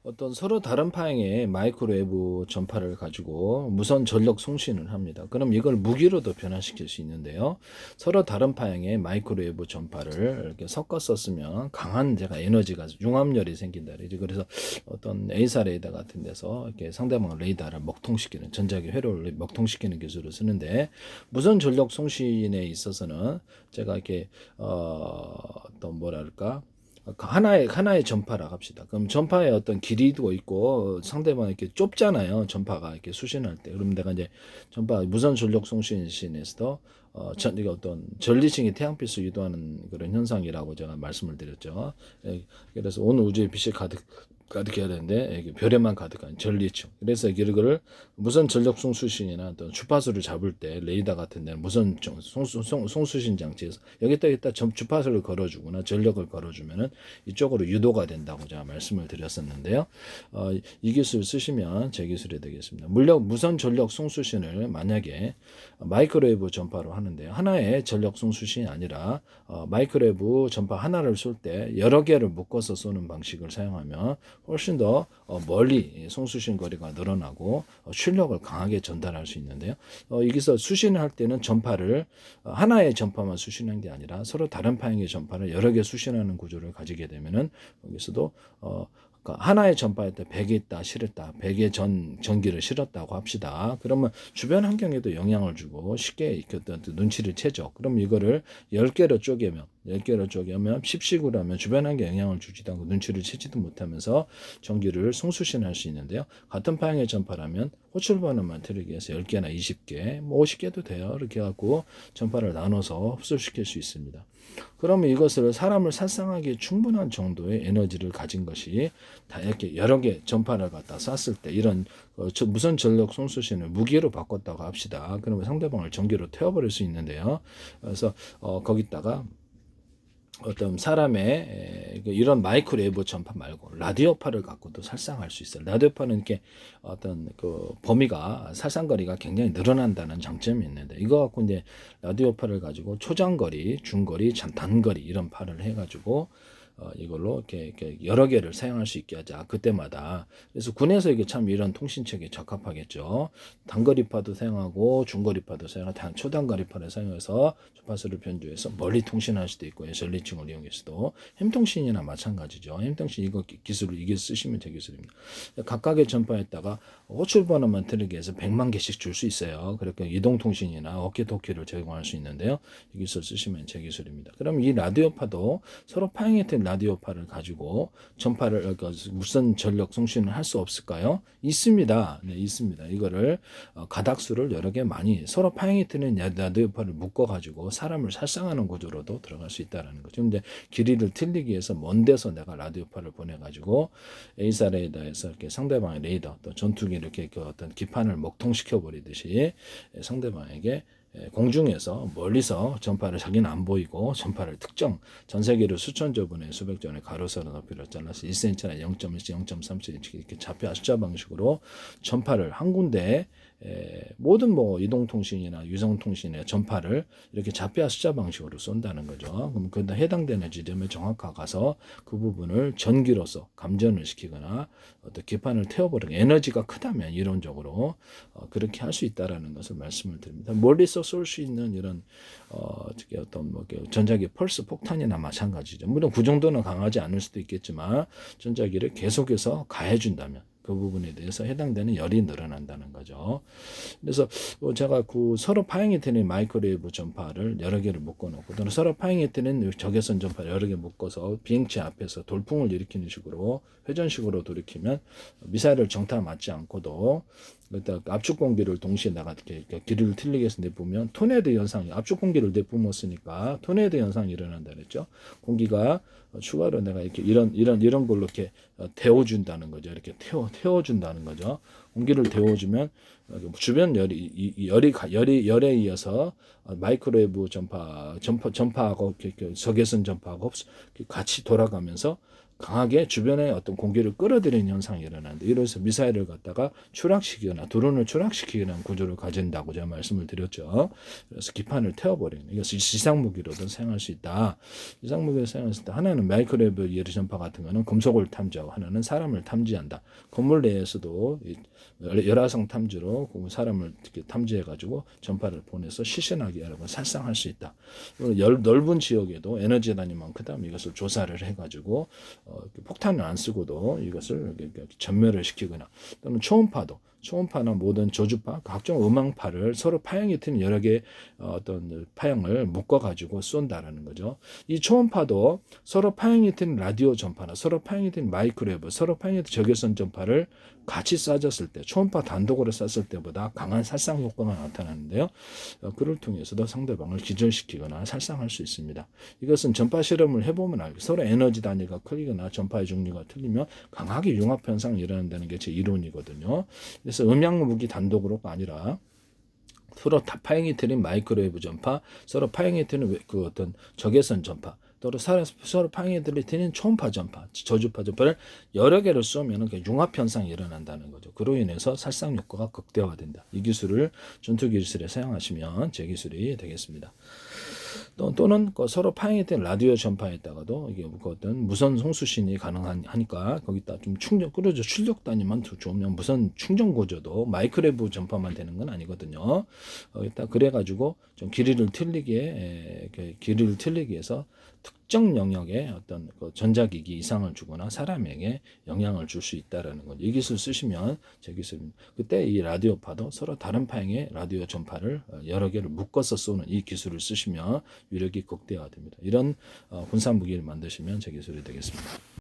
어떤 서로 다른 파형의 마이크로웨이브 전파를 가지고 무선 전력 송신을 합니다. 그럼 이걸 무기로도 변환시킬 수 있는데요. 서로 다른 파형의 마이크로웨이브 전파를 이렇게 섞어 썼으면 강한 제가 에너지가 융합열이 생긴다. 그래서 어떤 A사 레이더 같은 데서 이렇게 상대방 레이더를 먹통시키는 전자기 회로를 먹통시키는 기술을 쓰는데 무선 전력 송신에 있어서는 제가 이렇게 어떤 뭐랄까 하나의 전파라 합시다. 그럼 전파에 어떤 길이도 있고 상대방 이렇게 좁잖아요. 전파가 이렇게 수신할 때. 그럼 내가 이제 전파 무선 전력 송신에서도 이게 어떤 전리층이 태양빛을 유도하는 그런 현상이라고 제가 말씀을 드렸죠. 그래서 온 우주에 빛이 가득해야 되는데 이게 별에만 가득한 전리층. 그래서 이거를 무선 전력 송수신이나 어떤 주파수를 잡을 때 레이더 같은 데는 무선 송수신 장치에서 여기다 주파수를 걸어주거나 전력을 걸어주면은 이쪽으로 유도가 된다고 제가 말씀을 드렸었는데요. 이 기술 쓰시면 제 기술이 되겠습니다. 무선 전력 송수신을 만약에 마이크로웨이브 전파로 하는데요. 하나의 전력 송수신이 아니라 마이크로웨이브 전파 하나를 쏠 때 여러 개를 묶어서 쏘는 방식을 사용하면 훨씬 더 멀리 송수신 거리가 늘어나고 출력을 강하게 전달할 수 있는데요. 여기서 수신을 할 때는 전파를 하나의 전파만 수신한 게 아니라 서로 다른 파형의 전파를 여러 개 수신하는 구조를 가지게 되면은 여기서도 그러니까 하나의 전파에다 100이 있다, 실었다, 100의 전기를 실었다고 합시다. 그러면 주변 환경에도 영향을 주고 쉽게 눈치를 채죠. 그럼 이거를 10개로 쪼개면 십식으로 하면 주변 환경에 영향을 주지도 않고 눈치를 채지도 못하면서 전기를 송수신할 수 있는데요. 같은 파형의 전파라면 호출 반응만 틀기 위해서 10개나 20개, 뭐 50개도 돼요. 이렇게 해갖고 전파를 나눠서 흡수시킬 수 있습니다. 그러면 이것을 사람을 살상하기에 충분한 정도의 에너지를 가진 것이 다 이렇게 여러 개 전파를 갖다 쐈을 때 이런 무선 전력 송수신을 무기로 바꿨다고 합시다. 그러면 상대방을 전기로 태워버릴 수 있는데요. 그래서 거기다가 어떤 사람의 이런 마이크로웨이브 전파 말고 라디오파를 갖고도 살상할 수 있어요. 라디오파는 이렇게 어떤 그 범위가 살상거리가 굉장히 늘어난다는 장점이 있는데 이거 갖고 이제 라디오파를 가지고 초장거리, 중거리, 단거리 이런 파를 해가지고 이걸로 이렇게 여러 개를 사용할 수 있게 하자. 그때마다. 그래서 군에서 이게 참 이런 통신책에 적합하겠죠. 단거리파도 사용하고 중거리파도 사용하고 초단거리파를 사용해서 주파수를 변조해서 멀리 통신할 수도 있고요. 전리층을 이용해서도 햄통신이나 마찬가지죠. 햄통신 이거 기술을 이게 쓰시면 제 기술입니다. 각각의 전파에다가 호출 번호만 틀기 위해서 100만 개씩 줄 수 있어요. 그러니까 이동통신이나 어깨도끼를 제공할 수 있는데요. 이 기술 쓰시면 제 기술입니다. 그럼 이 라디오파도 서로 파형했던 라디오파를 가지고 전파를 무선 전력 송신을 할 수 없을까요? 있습니다. 네, 있습니다. 이거를 가닥수를 여러 개 많이 서로 파형이 트는 라디오파를 묶어 가지고 사람을 살상하는 구조로도 들어갈 수 있다라는 거죠. 근데 길이를 틀리기 위해서 먼 데서 내가 라디오파를 보내 가지고 A사 레이더에서 이렇게 상대방의 레이더 또 전투기 이렇게 어떤 기판을 먹통시켜 버리듯이 상대방에게 공중에서 멀리서 전파를 자기는 안 보이고 전파를 특정 전 세계로 수천조 분의 수백 전의 가로세로 높이를 잘라서 1cm나 0.1cm, 0.3cm 이렇게 좌표 숫자 방식으로 전파를 한 군데에 모든 뭐 이동통신이나 유성통신의 전파를 이렇게 좌표 숫자 방식으로 쏜다는 거죠. 그럼 그 해당되는 지점에 정확하게 가서 그 부분을 전기로서 감전을 시키거나 어떤 기판을 태워버리는 에너지가 크다면 이론적으로 그렇게 할 수 있다라는 것을 말씀을 드립니다. 멀리서 쏠 수 있는 이런 어떤 뭐 전자기 펄스 폭탄이나 마찬가지죠. 물론 그 정도는 강하지 않을 수도 있겠지만 전자기를 계속해서 가해준다면 그 부분에 대해서 해당되는 열이 늘어난다는 거죠. 그래서 제가 그 서로 파형이 되는 마이크로웨이브 전파를 여러 개를 묶어놓고 또는 서로 파형이 되는 적외선 전파를 여러 개 묶어서 비행체 앞에서 돌풍을 일으키는 식으로 회전식으로 돌이키면 미사일을 정타 맞지 않고도 압축 공기를 동시에 이렇게 길이를 틀리게 해서 내뿜으면 토네이도 현상이 압축 공기를 내뿜었으니까 토네이도 현상이 일어난다 그랬죠. 공기가 추가로 내가 이렇게 이런 걸로 이렇게 데워준다는 거죠. 이렇게 태워준다는 거죠. 공기를 데워주면 주변 열에 이어서 마이크로웨이브 전파하고 적외선 전파하고 같이 돌아가면서 강하게 주변에 어떤 공기를 끌어들이는 현상이 일어나는데, 이로해서 미사일을 갖다가 추락시키거나 드론을 추락시키는 구조를 가진다고 제가 말씀을 드렸죠. 그래서 기판을 태워버리는, 이것을 지상무기로도 사용할 수 있다. 지상무기로 사용할 수 있다. 하나는 마이크로웨이브 예리 전파 같은 거는 금속을 탐지하고, 하나는 사람을 탐지한다. 건물 내에서도 열화상 탐지로 사람을 이렇게 탐지해가지고 전파를 보내서 시신하게 여러분 살상할 수 있다. 넓은 지역에도 에너지 단위만큼 이것을 조사를 해가지고 폭탄을 안 쓰고도 이것을 전멸을 시키거나, 또는 초음파나 모든 저주파, 각종 음향파를 서로 파형이 튼 여러 개의 어떤 파형을 묶어가지고 쏜다라는 거죠. 이 초음파도 서로 파형이 튼 라디오 전파나 서로 파형이 튼 마이크로웨이브, 서로 파형이 튼 적외선 전파를 같이 쏴졌을 때, 초음파 단독으로 쐈을 때보다 강한 살상 효과가 나타나는데요. 그를 통해서도 상대방을 기절시키거나 살상할 수 있습니다. 이것은 전파 실험을 해보면 알고, 서로 에너지 단위가 크거나 전파의 종류가 틀리면 강하게 융합 현상이 일어난다는 게 제 이론이거든요. 그래서 음향 무기 단독으로가 아니라 서로 파형이 틀린 마이크로웨이브 전파, 서로 파형이 틀린 그 어떤 적외선 전파, 또는 서로 파형이 틀린 초음파 전파, 저주파 전파를 여러 개를 쏘면 융합 현상이 일어난다는 거죠. 그로 인해서 살상 효과가 극대화된다. 이 기술을 전투 기술에 사용하시면 제 기술이 되겠습니다. 또는 서로 파형이 된 라디오 전파에다가도 이게 어떤 무선 송수신이 가능하니까 거기다 좀 끌어줘 출력 단위만 좋으면 무선 충전 구조도 마이크로웨이브 전파만 되는 건 아니거든요. 거기다 그래가지고 좀 길이를 틀리게 해서 특정 영역에 어떤 전자기기 이상을 주거나 사람에게 영향을 줄 수 있다라는 거죠. 이 기술 쓰시면 제 기술입니다. 그때 이 라디오파도 서로 다른 파형의 라디오 전파를 여러 개를 묶어서 쏘는 이 기술을 쓰시면 위력이 극대화됩니다. 이런 군사 무기를 만드시면 제 기술이 되겠습니다.